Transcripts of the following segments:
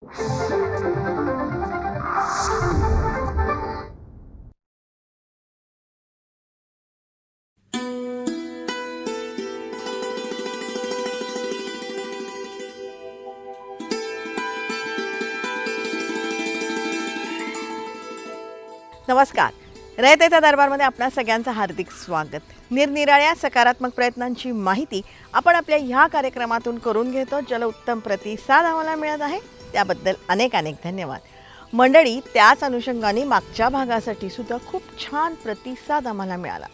नमस्कार. रयतेचा दरबारमध्ये आपणा सगळ्यांचं हार्दिक स्वागत. निरनिराळ्या सकारात्मक प्रयत्नांची माहिती आपण आपल्या ह्या कार्यक्रमातून करून घेतो, ज्याला उत्तम प्रतिसाद आम्हाला मिळत आहे. त्याबद्दल अनेक अनेक धन्यवाद. मंडळी, त्याच अनुषंगाने मागच्या भागासाठी सुद्धा खूप छान प्रतिसाद आम्हाला मिळाला.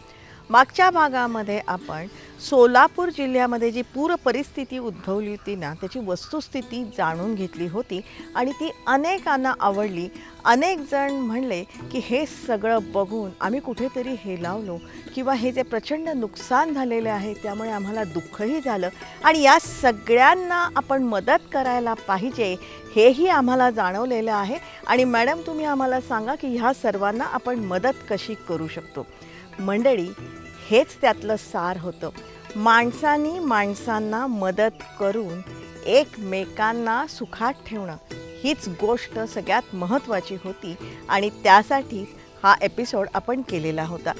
मागच्या भागामध्ये आपण सोलापूर जिल्ह्यामध्ये जी पूर परिस्थिती उद्भवली होती ना, त्याची वस्तुस्थिती जाणून घेतली होती आणि ती अनेकांना आवडली. अनेक जण म्हणले की हे सगळं बघून आम्ही कुठेतरी हेलावलो किंवा हे जे प्रचंड नुकसान झालेले आहे त्यामुळे आम्हाला दुःखही झालं आणि या सगळ्यांना आपण मदत करायला पाहिजे हेही आम्हाला जाणवलेलं आहे. आणि मॅडम, तुम्ही आम्हाला सांगा की ह्या सर्वांना आपण मदत कशी करू शकतो. मंडळी, हेच त्यातलं सार होतं. माणसांनी माणसांना मदत करून एकमेकांना सुखात ठेवणं हीच गोष्ट सगळ्यात महत्त्वाची होती आणि त्यासाठीच हा एपिसोड आपण केलेला होता.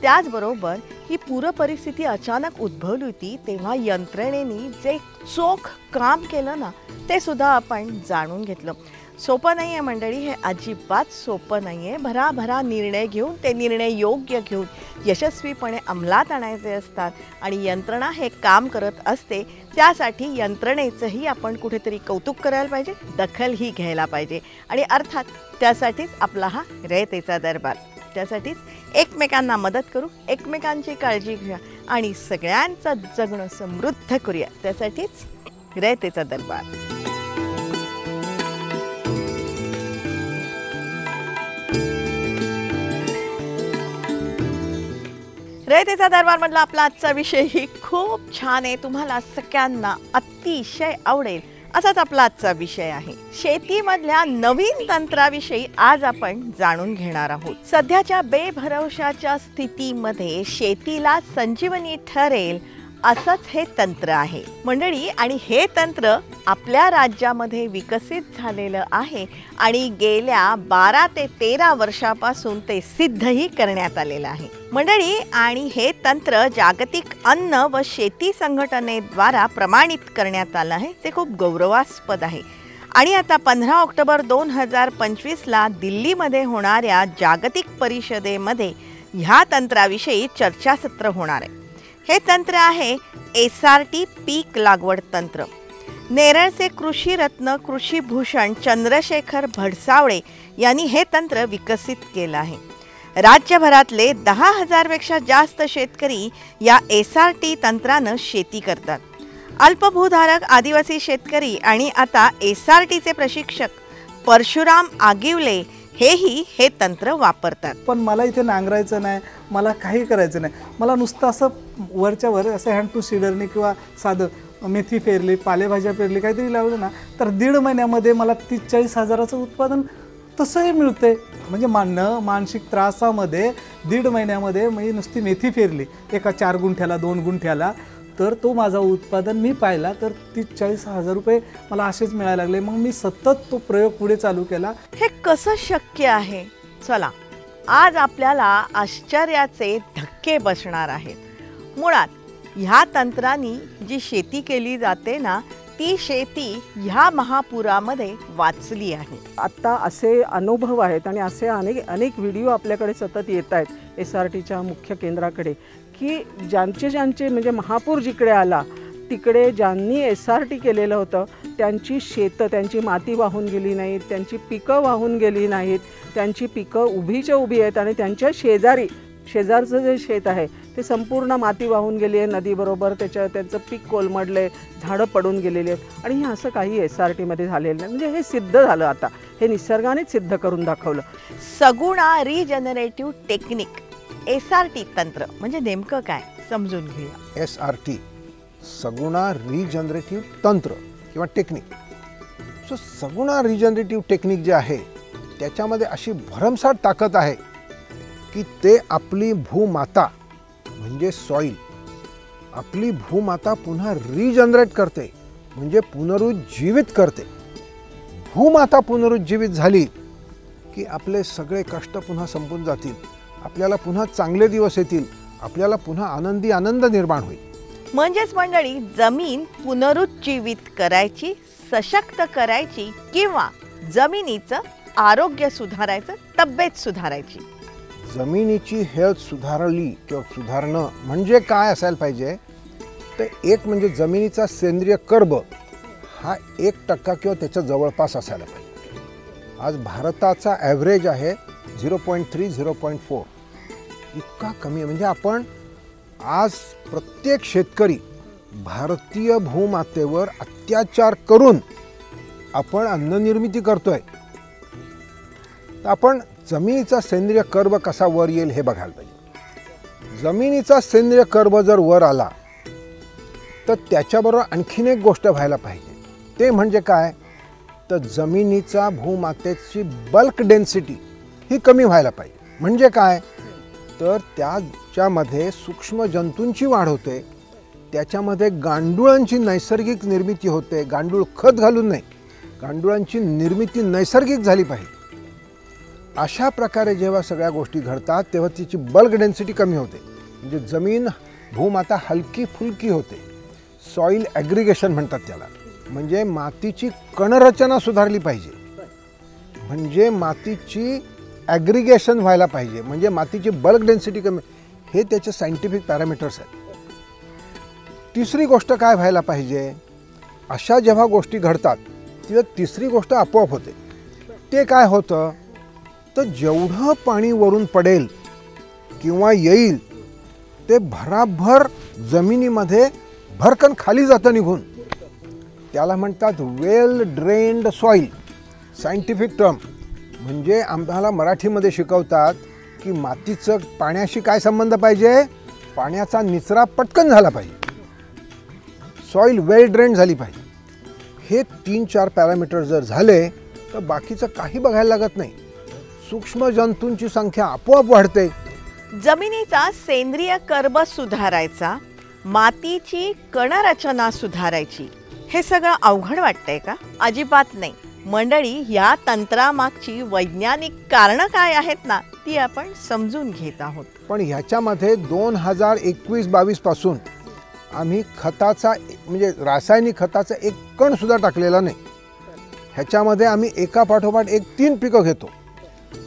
त्याचबरोबर ही पूर परिस्थिती अचानक उद्भवली होती तेव्हा यंत्रणेने जे चोख काम केलं ना, ते सुद्धा आपण जाणून घेतलं. सोपं नाही आहे मंडळी, हे अजिबात सोपं नाही आहे. भराभरा निर्णय घेऊन ते निर्णय योग्य घेऊन यशस्वीपणे अंमलात आणायचे असतात आणि यंत्रणा हे काम करत असते. त्यासाठी यंत्रणेचंही आपण कुठेतरी कौतुक करायला पाहिजे, दखलही घ्यायला पाहिजे आणि अर्थात त्यासाठीच आपला हा रयतेचा दरबार. त्यासाठीच एकमेकांना मदत करू, एकमेकांची काळजी घेऊया आणि सगळ्यांचं जगणं समृद्ध करूया. त्यासाठीच रयतेचा दरबार. रयतेचा दरबारमधला आपला आजचा विषयही खूप छान आहे. तुम्हाला सगळ्यांना अतिशय आवडेल असाच आपला आजचा विषय आहे. शेतीमधल्या नवीन तंत्राविषयी आज आपण जाणून घेणार आहोत. सध्याच्या बेभरवशाच्या स्थितीमध्ये शेतीला संजीवनी ठरेल असंच हे तंत्र आहे मंडळी. आणि हे तंत्र आपल्या राज्यामध्ये विकसित झालेलं आहे आणि गेल्या 12 ते 13 वर्षापासून ते सिद्धही करण्यात आलेलं आहे मंडळी. आणि हे तंत्र जागतिक अन्न व शेती संघटनेद्वारा प्रमाणित करण्यात आलं आहे. ते खूप गौरवास्पद आहे. आणि आता 15 ऑक्टोबर 2025ला दिल्लीमध्ये होणाऱ्या जागतिक परिषदेमध्ये ह्या तंत्राविषयी चर्चासत्र होणार आहे. हे तंत्र आहे SRT पीक लागवड तंत्र. नेरळचे कृषीरत्न कृषीभूषण चंद्रशेखर भडसावळे यांनी हे तंत्र विकसित केलं आहे. राज्यभरातले 10,000 पेक्षा जास्त शेतकरी या SRT तंत्रानं शेती करतात. अल्पभूधारक आदिवासी शेतकरी आणि आता SRTचे प्रशिक्षक परशुराम आगिवले हेही हे तंत्र वापरतात. पण मला इथे नांगरायचं नाही, मला काही करायचं नाही, मला नुसतं असं वरच्या वर असं हँड टू सीडरने किंवा साधं मेथी पेरली, पालेभाज्या पेरली, काहीतरी लावलं ना तर 1.5 महिन्यामध्ये मला 30-40 हजाराचं उत्पादन तसंही मिळते. म्हणजे मानसिक त्रासामध्ये 1.5 महिन्यामध्ये मी नुसती मेथी पेरली एका 4 गुंठ्याला 2 गुंठ्याला, तर तो माझा उत्पादन मी पाहिला तर 30-40 हजार रुपये मला असेच मिळायला लागले. मग मी सतत तो प्रयोग पुढे चालू केला. हे कसं शक्य आहे? चला, आज आपल्याला आश्चर्याचे धक्के बसणार आहेत. मुळात ह्या तंत्राने जी शेती केली जाते ना, ती शेती ह्या महापुरामध्ये वाचली आहे. आत्ता असे अनुभव आहेत आणि असे अनेक व्हिडिओ आपल्याकडे सतत येत आहेत SRTच्या मुख्य केंद्राकडे की ज्यांचे म्हणजे महापूर जिकडे आला तिकडे ज्यांनी SRT केलेलं होतं त्यांची शेतं, त्यांची माती वाहून गेली नाहीत, त्यांची पिकं वाहून गेली नाहीत, त्यांची पिकं उभीच्या उभी आहेत आणि त्यांच्या शेजारचं जे शेत आहे ते संपूर्ण माती वाहून गेली आहे नदीबरोबर. त्यांचं पीक कोलमडले, झाडं पडून गेलेली आहेत आणि हे असं काही SRTमध्ये झालेलं नाही. म्हणजे हे सिद्ध झालं. आता हे निसर्गानेच सिद्ध करून दाखवलं. सगुणा रिजनरेटिव्ह टेक्निक SRT तंत्र म्हणजे नेमकं काय समजून घेऊया. SRT सगुणा रिजनरेटिव्ह तंत्र किंवा टेक्निक. सगुणा रिजनरेटिव्ह टेक्निक जे आहे त्याच्यामध्ये अशी भरमसाठ ताकद आहे की ते आपली भूमाता म्हणजे सॉईल, आपली भूमाता पुन्हा रिजनरेट करते, म्हणजे पुनरुज्जीवित करते. भूमाता पुनरुज्जीवित झाली की आपले सगळे कष्ट पुन्हा संपून जातील, आपल्याला पुन्हा चांगले दिवस येतील, आपल्याला पुन्हा आनंद निर्माण होईल. म्हणजेच मंडळी, जमीन पुनरुज्जीवित करायची, सशक्त करायची किंवा जमिनीचं आरोग्य सुधारायचं, तब्येत सुधारायची. जमिनीची हेल्थ सुधारली किंवा सुधारणं म्हणजे काय असायला पाहिजे, तर एक म्हणजे जमिनीचा सेंद्रिय कर्ब हा 1% किंवा त्याच्या जवळपास असायला पाहिजे. आज भारताचा ॲव्हरेज आहे 0.3 0.4, इतका कमी आहे. म्हणजे आपण आज प्रत्येक शेतकरी भारतीय भूमातेवर अत्याचार करून आपण अन्ननिर्मिती करतोय. तर आपण जमिनीचा सेंद्रिय कर्ब कसा वर येईल हे बघायला पाहिजे. जमिनीचा सेंद्रिय कर्ब जर वर आला तर त्याच्याबरोबर आणखीन एक गोष्ट व्हायला पाहिजे, ते म्हणजे काय, तर जमिनीचा भूमातेची बल्क डेन्सिटी ही कमी व्हायला पाहिजे. म्हणजे काय, तर त्याच्यामध्ये सूक्ष्म जंतूंची वाढ होते, त्याच्यामध्ये गांडुळांची नैसर्गिक निर्मिती होते. गांडूळ खत घालून नाही, गांडुळांची निर्मिती नैसर्गिक झाली पाहिजे. अशा प्रकारे जेव्हा सगळ्या गोष्टी घडतात तेव्हा तिची बल्क डेन्सिटी कमी होते. म्हणजे जमीन भूमाता हलकी फुलकी होते. सॉईल ॲग्रिगेशन म्हणतात त्याला. म्हणजे मातीची कणरचना सुधारली पाहिजे, म्हणजे मातीची ॲग्रिगेशन व्हायला पाहिजे, म्हणजे मातीची बल्क डेन्सिटी कमी. हे त्याचे सायंटिफिक पॅरामीटर्स आहेत. तिसरी गोष्ट काय व्हायला पाहिजे, अशा जेव्हा गोष्टी घडतात तेव्हा तिसरी गोष्ट आपोआप होते. ते काय होतं, तर जेवढं पाणी वरून पडेल किंवा येईल ते भराभर जमिनीमध्ये भरकन खाली जातं निघून. त्याला म्हणतात वेल ड्रेन्ड सॉईल, सायंटिफिक टर्म. म्हणजे आम्हाला मराठीमध्ये शिकवतात की मातीचं पाण्याशी काय संबंध पाहिजे, पाण्याचा निचरा पटकन झाला पाहिजे, सॉईल वेल ड्रेन्ड झाली पाहिजे. हे 3-4 पॅरामीटर जर झाले तर बाकीचं काही बघायला लागत नाही. सूक्ष्म जंतूंची संख्या आपोआप वाढते. जमिनीचा सेंद्रिय कर्ब सुधारायचा, मातीची कणरचना सुधारायची, हे सगळं अवघड वाटतंय का? अजिबात नाही मंडळी. या तंत्रामागची वैज्ञानिक कारणं काय आहेत ना, ती आपण समजून घेत आहोत. पण ह्याच्यामध्ये 2021-22 पासून आम्ही खताचा म्हणजे रासायनिक खताचा एक कण सुद्धा टाकलेला नाही. ह्याच्यामध्ये आम्ही एका पाठोपाठ 3 पिकं घेतो.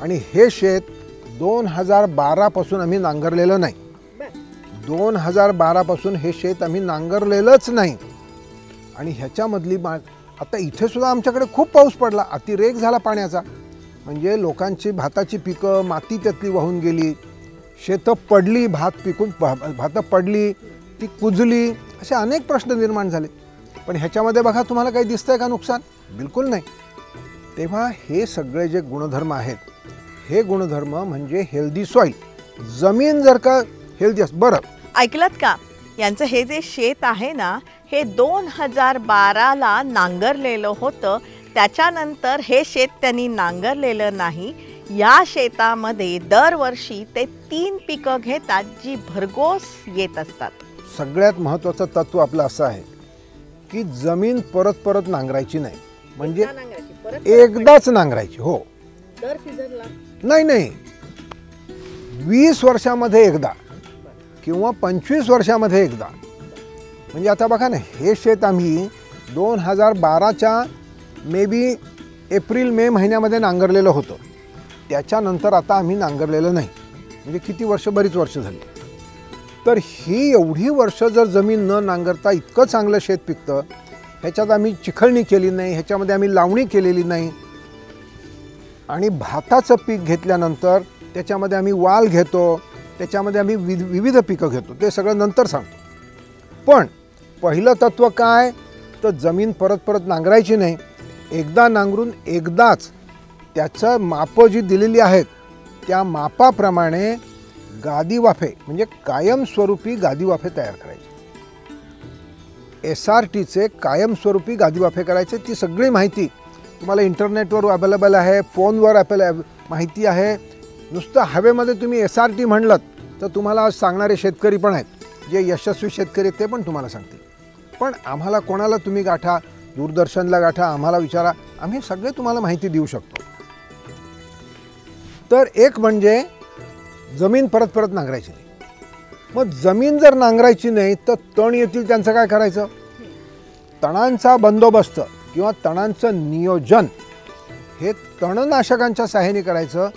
आणि हे शेत 2012 पासून आम्ही नांगरलेलं नाही. 2012 पासून हे शेत आम्ही नांगरलेलंच नाही. आणि ह्याच्यामधली आता इथे सुद्धा आमच्याकडे खूप पाऊस पडला, अतिरेक झाला पाण्याचा. म्हणजे लोकांची भाताची पिकं, माती त्यातली वाहून गेली, शेतं पडली, भात पिकून भातं पडली, ती कुजली, असे अनेक प्रश्न निर्माण झाले. पण ह्याच्यामध्ये बघा तुम्हाला काही दिसतंय का नुकसान? बिलकुल नाही. तेव्हा हे सगळे जे गुणधर्म आहेत, हे गुणधर्म म्हणजे हेल्दी सॉईल. जमीन जर का हेल्दी बरं ऐकलत का, यांचं हे जे शेत आहे ना, हे 2012ला नांगरलेलं होतं. त्याच्यानंतर हे शेत त्यांनी नांगरलेलं नाही. या शेतामध्ये दरवर्षी ते 3 पिकं घेतात, जी भरघोस येत असतात. सगळ्यात महत्त्वाचं तत्व आपलं असं आहे की जमीन परत परत नांगरायची नाही. म्हणजे एकदाच नांगरायची. हो, नाही 20 वर्षामध्ये एकदा किंवा 25 वर्षामध्ये एकदा. म्हणजे आता बघा ना, हे शेत आम्ही 2012च्या मे बी एप्रिल-मे महिन्यामध्ये नांगरलेलं होतं. त्याच्यानंतर आता आम्ही नांगरलेलं नाही. म्हणजे किती वर्ष, बरीच वर्ष झाली. तर ही एवढी वर्ष जर जमीन न नांगरता इतकं चांगलं शेत पिकतं, ह्याच्यात आम्ही चिखलणी केली नाही, ह्याच्यामध्ये आम्ही लावणी केलेली नाही. आणि भाताचं पीक घेतल्यानंतर त्याच्यामध्ये आम्ही वाल घेतो, त्याच्यामध्ये आम्ही विविध पिकं घेतो, ते सगळं नंतर सांगतो. पण पहिलं तत्त्व काय, तर जमीन परत परत नांगरायची नाही. एकदा नांगरून एकदाच त्याचं मापं जी दिलेली आहेत त्या मापाप्रमाणे गादी वाफे म्हणजे कायमस्वरूपी गादी वाफे तयार करायचे. SRTचे कायमस्वरूपी गादी वाफे करायचे. ती सगळी माहिती तुम्हाला इंटरनेटवर अवेलेबल आहे, फोनवर माहिती आहे. नुसतं हवेमध्ये तुम्ही SRT म्हणलं तर तुम्हाला आज सांगणारे शेतकरी पण आहेत, जे यशस्वी शेतकरी ते पण तुम्हाला सांगतील. पण आम्हाला कोणाला तुम्ही गाठा, दूरदर्शनला गाठा, आम्हाला विचारा, आम्ही सगळे तुम्हाला माहिती देऊ शकतो. तर एक म्हणजे जमीन परत परत नांगरायची नाही. मग जमीन जर नांगरायची नाही तर तण येतील, त्यांचं काय करायचं? तणांचा बंदोबस्त किंवा तणांचं नियोजन हे तणनाशकांच्या सहाय्याने करायचं.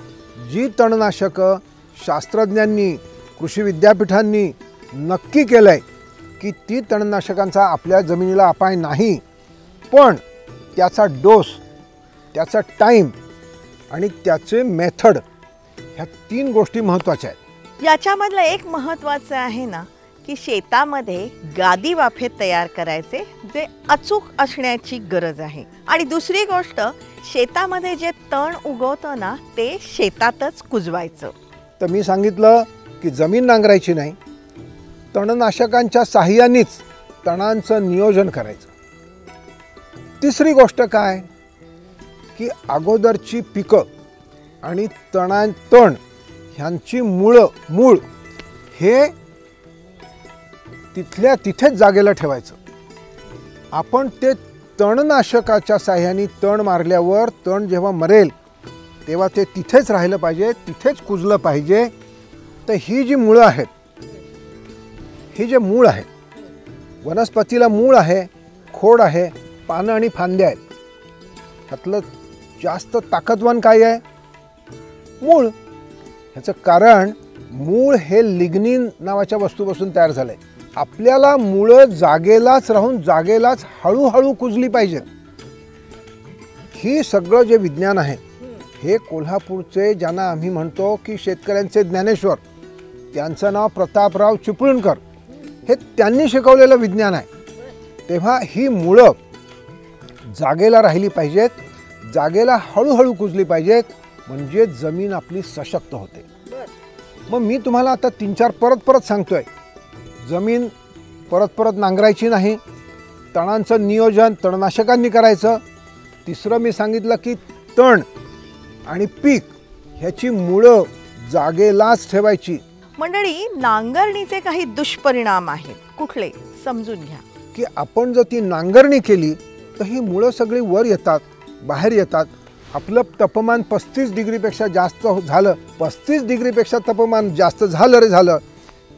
जी तणनाशकं शास्त्रज्ञांनी, कृषी विद्यापीठांनी नक्की केलं आहे की ती तणनाशकांचा आपल्या जमिनीला अपाय नाही, पण त्याचा डोस, त्याचा टाईम आणि त्याचे मेथड, ह्या 3 गोष्टी महत्त्वाच्या आहेत. याच्यामधलं एक महत्त्वाचं आहे ना की शेतामध्ये गादी वाफे तयार करायचे, जे अचूक असण्याची गरज आहे. आणि दुसरी गोष्ट, शेतामध्ये जे तण उगवतं ना ते शेतातच कुजवायचं. तर मी सांगितलं की जमीन नांगरायची नाही, तणनाशकांच्या साहाय्यानेच तणांचं नियोजन करायचं. तिसरी गोष्ट काय की अगोदरची पिकं आणि तण ह्यांची मूळ हे तिथल्या तिथेच जागेला ठेवायचं. आपण ते तणनाशकाच्या साहाय्याने तण मारल्यावर तण जेव्हा मरेल तेव्हा ते तिथेच राहिलं पाहिजे, तिथेच कुजलं पाहिजे. तर ही जी मुळं आहेत, ही जे मूळ आहे, वनस्पतीला मूळ आहे, खोड आहे, पानं आणि फांद्या आहेत. ह्यातलं जास्त ताकदवान काय आहे? मूळ. ह्याचं कारण मूळ हे लिग्निन नावाच्या वस्तूपासून तयार झालं आहे. आपल्याला मुळं जागेलाच राहून जागेलाच हळूहळू कुजली पाहिजेत. ही सगळं जे विज्ञान आहे हे कोल्हापूरचे, ज्यांना आम्ही म्हणतो की शेतकऱ्यांचे ज्ञानेश्वर, त्यांचं नाव प्रतापराव चिपळूणकर, हे त्यांनी शिकवलेलं विज्ञान आहे. तेव्हा ही मुळं जागेला राहिली पाहिजेत, जागेला हळूहळू कुजली पाहिजेत, म्हणजे जमीन आपली सशक्त होते. मग मी तुम्हाला आता 3-4 परत सांगतोय. जमीन परत नांगरायची नाही, तणांचं नियोजन तणनाशकांनी करायचं. तिसरं मी सांगितलं की तण आणि पीक ह्याची मुळं जागेलाच ठेवायची. मंडळी, नांगरणीचे काही दुष्परिणाम आहेत, कुठले समजून घ्या. की आपण जर ती नांगरणी केली तर ही मुळं सगळी वर येतात, बाहेर येतात. आपलं तापमान 35 डिग्रीपेक्षा जास्त झालं, 35 डिग्रीपेक्षा तापमान जास्त झालं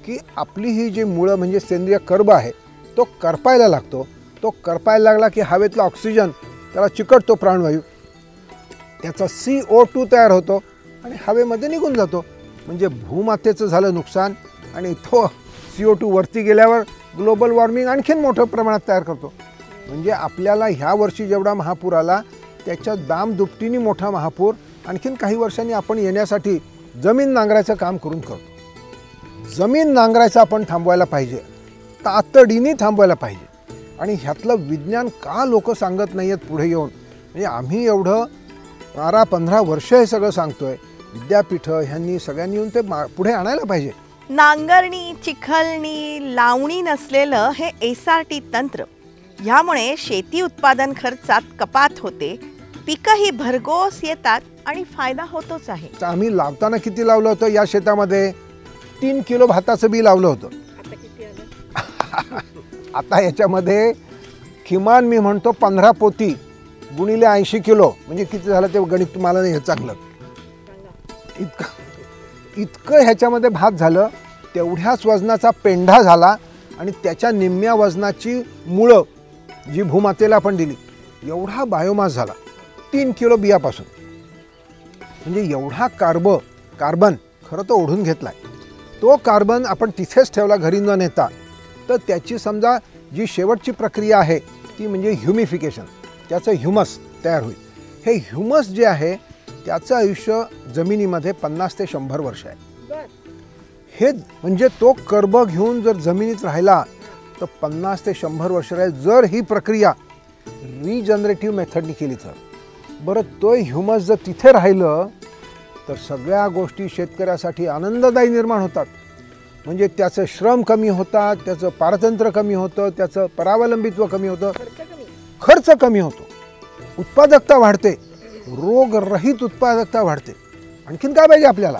की आपली ही जी मुळं म्हणजे सेंद्रिय कर्ब आहे तो करपायला लागतो. तो करपायला लागला की हवेतला ऑक्सिजन त्याला चिकटतो, प्राणवायू, त्याचा CO2 तयार होतो आणि हवेमध्ये निघून जातो. म्हणजे भूमातेचं झालं नुकसान आणि तो CO2 वरती गेल्यावर ग्लोबल वॉर्मिंग आणखीन मोठ्या प्रमाणात तयार करतो. म्हणजे आपल्याला ह्या वर्षी जेवढा महापूर आला त्याच्या दामदुपटीने मोठा महापूर आणखीन काही वर्षांनी आपण येण्यासाठी जमीन नांगरायचं काम करून करतो. जमीन नांगरायचं आपण थांबवायला पाहिजे, तातडीने थांबवायला पाहिजे. आणि ह्यातलं विज्ञान का लोक सांगत नाही आहेत पुढे येऊन? म्हणजे आम्ही एवढं 12-15 वर्ष हे सगळं सांगतोय. विद्यापीठं ह्यांनी सगळ्यांनी येऊन ते पुढे आणायला पाहिजे. नांगरणी, चिखलणी, लावणी नसलेलं हे SRT तंत्र, ह्यामुळे शेती उत्पादन खर्चात कपात होते, पिकंही भरघोस येतात आणि फायदा होतोच आहे. तर आम्ही लावताना किती लावलं होतं? या शेतामध्ये 3 किलो भाताचं बी लावलं होतं. आता याच्यामध्ये किमान मी म्हणतो 15 पोती गुणिले 80 किलो, म्हणजे किती झालं ते गणित तुम्हाला नाही चांगलं. इतकं ह्याच्यामध्ये भात झालं. तेवढ्याच वजनाचा पेंढा झाला आणि त्याच्या निम्म्या वजनाची मुळं जी भूमातेला आपण दिली, एवढा बायोमास झाला 3 किलो बियापासून. म्हणजे एवढा कार्बन खरं तर ओढून घेतला आहे. तो कार्बन आपण तिथेच ठेवला घरी न नेता, तर त्याची समजा जी शेवटची प्रक्रिया आहे ती म्हणजे ह्युमिफिकेशन, त्याचं ह्युमस तयार होईल. हे ह्युमस जे आहे त्याचं आयुष्य जमिनीमध्ये 50 ते 100 वर्ष आहे. हे म्हणजे तो कर्ब घेऊन जर जमिनीत राहिला तर 50 ते 100 वर्ष राहील, जर ही प्रक्रिया रिजनरेटिव्ह मेथडनी केली तर. बरं, तो ह्युमस जर तिथे राहिलं तर सगळ्या गोष्टी शेतकऱ्यासाठी आनंददायी निर्माण होतात. म्हणजे त्याचं श्रम कमी होतात, त्याचं पारतंत्र्य कमी होतं, त्याचं परावलंबित्व कमी होतं, खर्च कमी होतो, उत्पादकता वाढते, रोगरहित उत्पादकता वाढते. आणखीन काय पाहिजे आपल्याला?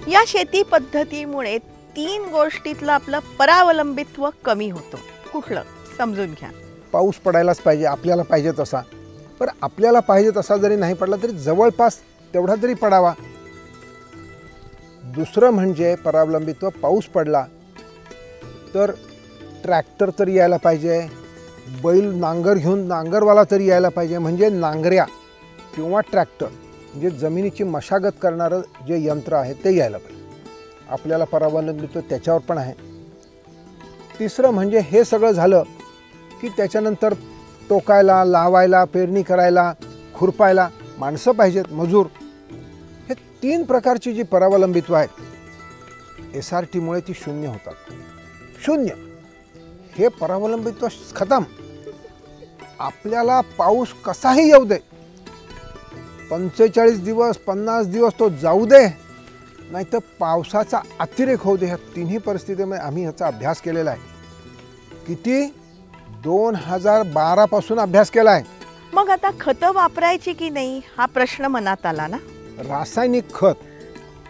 या शेती पद्धतीमुळे 3 गोष्टीतलं आपलं परावलंबित्व कमी होतं. कुठलं समजून घ्या. पाऊस पडायलाच पाहिजे, आपल्याला पाहिजे तसा. बरं, आपल्याला पाहिजे तसा जरी नाही पडला तरी जवळपास तेवढा तरी पडावा. दुसरं म्हणजे परावलंबित्व. पाऊस पडला तर ट्रॅक्टर तरी यायला पाहिजे, बैल नांगर घेऊन नांगरवाला तरी यायला पाहिजे, म्हणजे नांगऱ्या किंवा ट्रॅक्टर म्हणजे जमिनीची मशागत करणारं जे यंत्र आहे ते यायला पाहिजे. आपल्याला परावलंबित्व त्याच्यावर पण आहे. तिसरं म्हणजे हे सगळं झालं की त्याच्यानंतर टोकायला, लावायला, पेरणी करायला, खुरपायला माणसं पाहिजेत, मजूर. हे 3 प्रकारची जी परावलंबित्व आहेत SRTमुळे ती शून्य होतात. शून्य. हे परावलंबित्व खतम. आपल्याला पाऊस कसाही येऊ दे, 45 दिवस 50 दिवस तो जाऊ दे, नाहीतर पावसाचा अतिरेक होऊ दे, ह्या तिन्ही परिस्थितीमध्ये आम्ही ह्याचा अभ्यास केलेला आहे. किती? 2012 पासून अभ्यास केला आहे. मग आता खतं वापरायची की नाही हा प्रश्न मनात आला ना. रासायनिक खत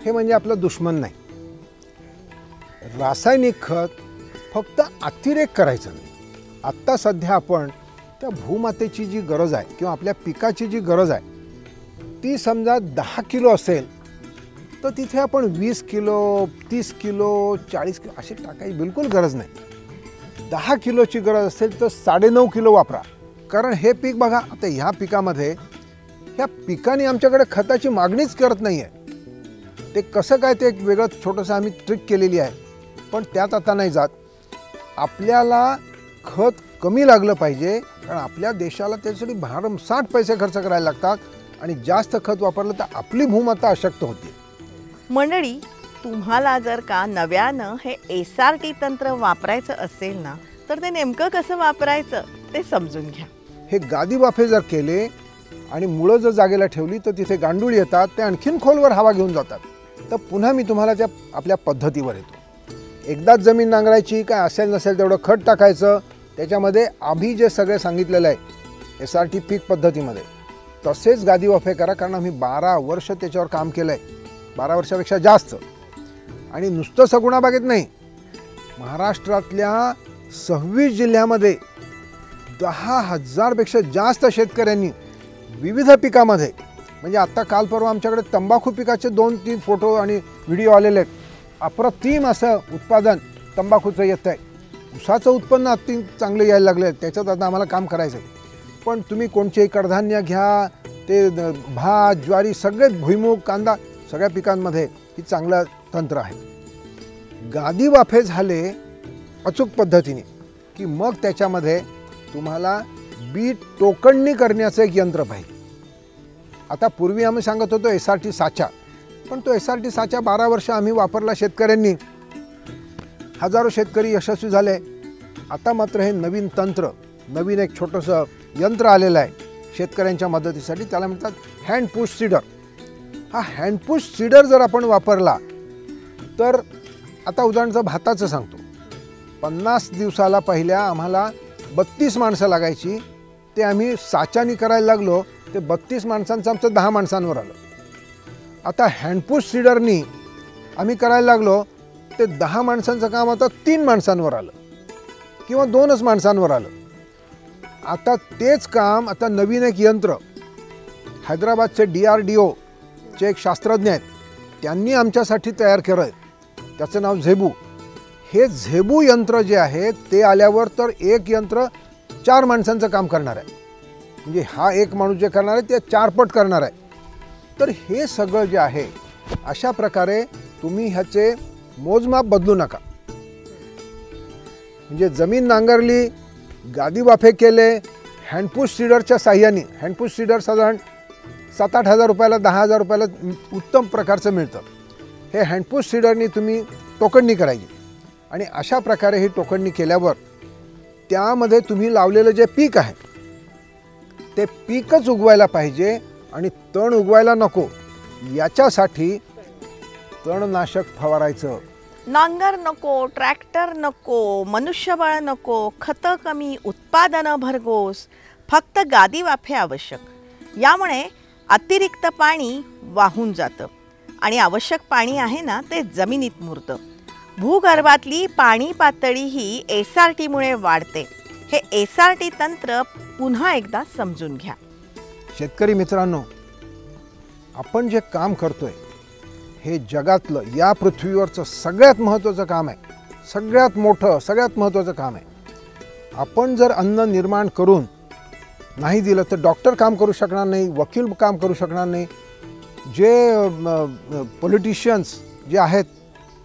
हे म्हणजे आपलं दुश्मन नाही. रासायनिक खत फक्त अतिरेक करायचं नाही. आत्ता सध्या आपण त्या भूमातेची जी गरज आहे किंवा आपल्या पिकाची जी गरज आहे ती समजा 10 किलो असेल तर तिथे आपण 20 किलो 30 किलो 40 किलो अशी टाकायची बिलकुल गरज नाही. 10 किलोची गरज असेल तर 9.5 किलो वापरा. कारण हे पीक बघा, आता ह्या पिकामध्ये ह्या पिकाने आमच्याकडे खताची मागणीच करत नाही आहे. ते कसं काय ते एक वेगळं छोटंसं आम्ही ट्रिक केलेली आहे, पण त्यात आता नाही जात. आपल्याला खत कमी लागलं पाहिजे, कारण आपल्या देशाला त्यासाठी भरमसाठ पैसे खर्च करायला लागतात आणि जास्त खत वापरलं तर आपली भूमाता अशक्त होते. मंडळी, तुम्हाला जर का नव्यानं हे SRT तंत्र वापरायचं असेल ना तर ते नेमकं कसं वापरायचं ते समजून घ्या. हे गादी वाफे जर केले आणि मुळं जर जागेला ठेवली तर तिथे गांडूळ येतात, ते आणखीन खोलवर हवा घेऊन जातात. तर पुन्हा मी तुम्हाला त्या आपल्या पद्धतीवर येतो. एकदाच जमीन नांगरायची, काय असेल नसेल तेवढं खत टाकायचं, त्याच्यामध्ये आम्ही जे सगळे सांगितलेलं आहे SRT पीक पद्धतीमध्ये तसेच गादी वाफे करा. कारण आम्ही 12 वर्ष त्याच्यावर काम केलं आहे, 12 वर्षापेक्षा जास्त. आणि नुसतं सगुणाबागेत नाही, महाराष्ट्रातल्या 26 जिल्ह्यामध्ये 10,000 पेक्षा जास्त शेतकऱ्यांनी विविध पिकामध्ये, म्हणजे आत्ता काल परवा आमच्याकडे तंबाखू पिकाचे 2-3 फोटो आणि व्हिडिओ आलेले आहेत. अप्रतिम असं उत्पादन तंबाखूचं येतं आहे. ऊसाचं उत्पन्न अति चांगलं यायला लागलं आहे, त्याच्यात आता आम्हाला काम करायचं आहे. पण तुम्ही कोणतेही कडधान्य घ्या, ते भात ज्वारी सगळे, भुईमूग कांदा सगळ्या पिकांमध्ये ही चांगलं तंत्र आहे. गादी वाफे झाले अचूक पद्धतीने की मग त्याच्यामध्ये तुम्हाला बी टोकणणी करण्याचं एक यंत्र पाहिजे. आता पूर्वी आम्ही सांगत होतो SRT साचा, पण तो SRT साचा 12 वर्ष आम्ही वापरला शेतकऱ्यांनी, हजारो शेतकरी यशस्वी झाले. आता मात्र हे नवीन तंत्र, नवीन एक छोटंसं यंत्र आलेलं आहे शेतकऱ्यांच्या मदतीसाठी, त्याला म्हणतात हँड पुश सीडर. हा हँड पुश सीडर जर आपण वापरला तर, आता उदाहरणाचं भाताचं सांगतो, 50 दिवसाला पहिल्या आम्हाला 32 माणसं लागायची, ते आम्ही साच्यानी करायला लागलो, ते 32 माणसांचं आमचं 10 माणसांवर आलं. आता हँडपुश सीडरनी आम्ही करायला लागलो, ते 10 माणसांचं काम आता 3 माणसांवर आलं किंवा 2च माणसांवर आलं. आता तेच काम आता नवीन एक यंत्र हैदराबादचे DRDO चे एक शास्त्रज्ञ आहेत, त्यांनी आमच्यासाठी तयार केलं आहे. त्याचं नाव झेबू. हे झेबू यंत्र जे आहे ते आल्यावर तर एक यंत्र 4 माणसांचं काम करणार आहे. म्हणजे हा एक माणूस जे करणार आहे ते 4 पट करणार आहे. तर हे सगळं जे आहे अशा प्रकारे तुम्ही ह्याचे मोजमाप बदलू नका. म्हणजे जमीन नांगरली, गादी वाफे केले, हँडपुश सीडरच्या साह्याने, हँडपुश सीडर साधारण 7-8 हजार रुपयाला 10,000 रुपयाला उत्तम प्रकारचं मिळतं. हे हँडपुश सीडरनी तुम्ही टोकणणी करायची आणि अशा प्रकारे ही टोकणणी केल्यावर त्यामध्ये तुम्ही लावलेलं जे पीक आहे ते पीकच उगवायला पाहिजे आणि तण उगवायला नको. याच्यासाठी तणनाशक फवारायचं. नांगर नको, ट्रॅक्टर नको, मनुष्यबळ नको, खतं कमी, उत्पादनं भरघोस, फक्त गादी वाफे आवश्यक. यामुळे अतिरिक्त पाणी वाहून जातं आणि आवश्यक पाणी आहे ना ते जमिनीत मुरतं. भूगर्भातली पाणी पातळी ही SRTमुळे वाढते. हे SRT तंत्र पुन्हा एकदा समजून घ्या. शेतकरी मित्रांनो, आपण जे काम करतोय हे जगातलं, या पृथ्वीवरचं सगळ्यात महत्त्वाचं काम आहे. सगळ्यात मोठं, सगळ्यात महत्त्वाचं काम आहे. आपण जर अन्न निर्माण करून नाही दिलं तर डॉक्टर काम करू शकणार नाही, वकील काम करू शकणार नाही, जे पॉलिटिशियन्स जे आहेत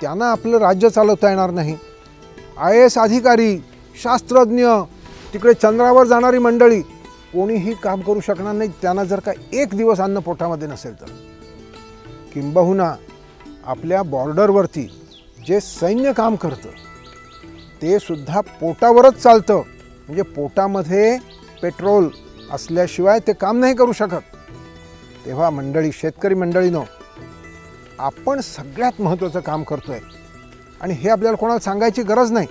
त्यांना आपलं राज्य चालवता येणार नाही, IAS अधिकारी, शास्त्रज्ञ, तिकडे चंद्रावर जाणारी मंडळी कोणीही काम करू शकणार नाही त्यांना जर का एक दिवस अन्न पोटामध्ये नसेल तर. किंबहुना आपल्या बॉर्डरवरती जे सैन्य काम करतं ते सुद्धा पोटावरच चालतं. म्हणजे पोटामध्ये पेट्रोल असल्याशिवाय ते काम नाही करू शकत. तेव्हा मंडळी, शेतकरी मंडळीनो, आपण सगळ्यात महत्त्वाचं काम करतोय आणि हे आपल्याला कोणाला सांगायची गरज नाही.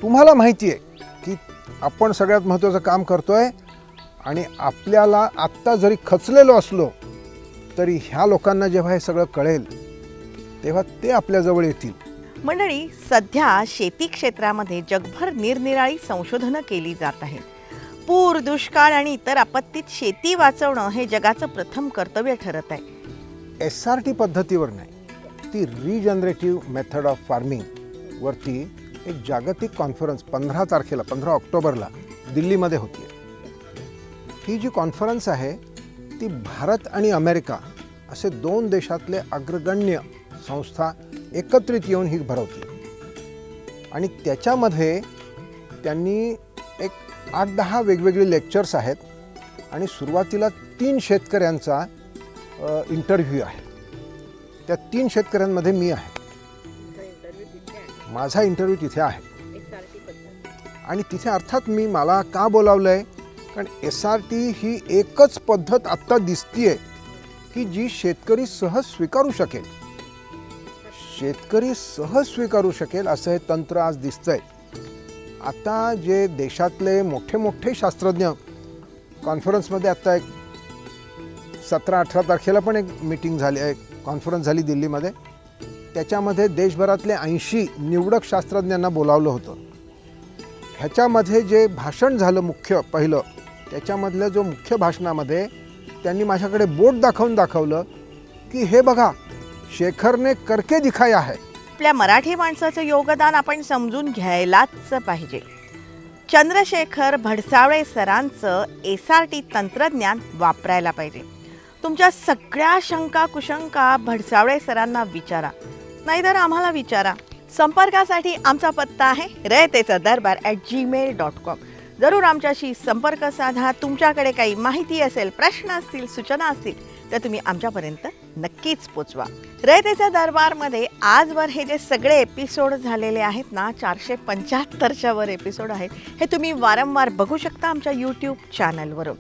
तुम्हाला माहिती आहे की आपण सगळ्यात महत्त्वाचं काम करतोय आणि आपल्याला आत्ता जरी खचलेलो असलो तरी ह्या लोकांना जेव्हा हे सगळं कळेल तेव्हा ते आपल्याजवळ येतील. मंडळी, सध्या शेती क्षेत्रामध्ये जगभर निरनिराळी संशोधनं केली जात आहेत. पूर, दुष्काळ आणि इतर आपत्तीत शेती वाचवणं हे जगाचं प्रथम कर्तव्य ठरत आहे. SRT पद्धतीवर नाही, ती रिजनरेटिव्ह मेथड ऑफ फार्मिंग वरती एक जागतिक कॉन्फरन्स 15 ऑक्टोबरला दिल्लीमध्ये होती. ही जी कॉन्फरन्स आहे ती भारत आणि अमेरिका असे 2 देशातले अग्रगण्य संस्था एकत्रित येऊन ही भरवते आणि त्याच्यामध्ये त्यांनी एक 8-10 वेगवेगळे लेक्चर्स आहेत आणि सुरुवातीला 3 शेतकऱ्यांचा इंटरव्ह्यू आहे. त्या 3 शेतकऱ्यांमध्ये मी आहे. माझा इंटरव्ह्यू तिथे आहे आणि तिथे अर्थात मला का बोलावलं आहे, कारण SRT ही एकच पद्धत आत्ता दिसतीये की जी शेतकरी सहज स्वीकारू शकेल. शेतकरी सहज स्वीकारू शकेल असं हे तंत्र आज दिसतंय. आता जे देशातले मोठे मोठे शास्त्रज्ञ कॉन्फरन्समध्ये, आत्ता एक 17-18 तारखेला पण एक मीटिंग झाली, एक कॉन्फरन्स झाली दिल्लीमध्ये. त्याच्यामध्ये देशभरातले 80 निवडक शास्त्रज्ञांना बोलावलं होतं. ह्याच्यामध्ये जे भाषण झालं मुख्य पहिलं, त्याच्यामधलं जो मुख्य भाषणामध्ये त्यांनी माझ्याकडे बोट दाखवलं की हे बघा, शेखरने करके दिखाया है. आपल्या मराठी माणसाचं योगदान आपण समजून घ्यायलाच पाहिजे. चंद्रशेखर भडसावळे सरांचं SRT तंत्रज्ञान वापरायला पाहिजे. तुमच्या सगळ्या शंका कुशंका भडसावळे सरांना विचारा, नाहीतर आम्हाला विचारा. संपर्कासाठी आमचा पत्ता आहे रयतेचादरबार@gmail.com. जरूर आमच्याशी संपर्क साधा. तुमच्याकडे काही माहिती असेल, प्रश्न असतील, सूचना असतील तर तुम्ही आमच्यापर्यंत नक्कीच पोचवा. रयतेचा दरबारमध्ये आजवर हे जे सगळे एपिसोड झालेले आहेत ना, 475च्या वर एपिसोड आहेत, हे तुम्ही वारंवार बघू शकता आमच्या यूट्यूब चॅनलवरून.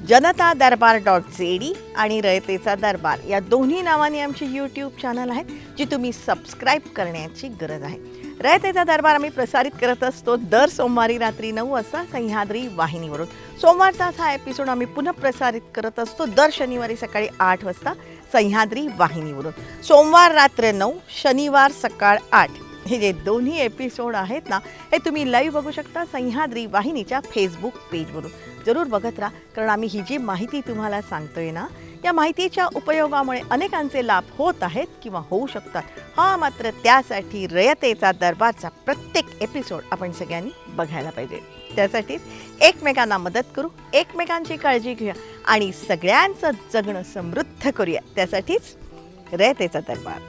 जनतादरबार.cd आणि रयतेचा दरबार या दोन्ही नावाने आमची यूट्यूब चॅनल आहेत, जी तुम्ही सबस्क्राईब करण्याची गरज आहे. रयतेचा दरबार आम्ही प्रसारित करत असतो दर सोमवारी रात्री 9 वाजता सह्याद्री वाहिनीवरून. सोमवारचाच हा एपिसोड आम्ही पुन्हा प्रसारित करत असतो दर शनिवारी सकाळी 8 वाजता सह्याद्री वाहिनीवरून. सोमवार रात्र 9, शनिवार सकाळ 8 हे जे दोन्ही एपिसोड आहेत ना, हे तुम्ही लाईव्ह बघू शकता सह्याद्री वाहिनीच्या फेसबुक पेजवरून. जरूर बघत राहा, कारण आम्ही ही जी माहिती तुम्हाला सांगतोय ना, या माहितीच्या उपयोगामुळे अनेकांचे लाभ होत आहेत किंवा होऊ शकतात. हा मात्र त्यासाठी रयतेचा दरबारचा प्रत्येक एपिसोड आपण सगळ्यांनी बघायला पाहिजे. त्यासाठीच एकमेकांना मदत करू, एकमेकांची काळजी घेऊया आणि सगळ्यांचं जगणं समृद्ध करूया. त्यासाठीच रयतेचा दरबार.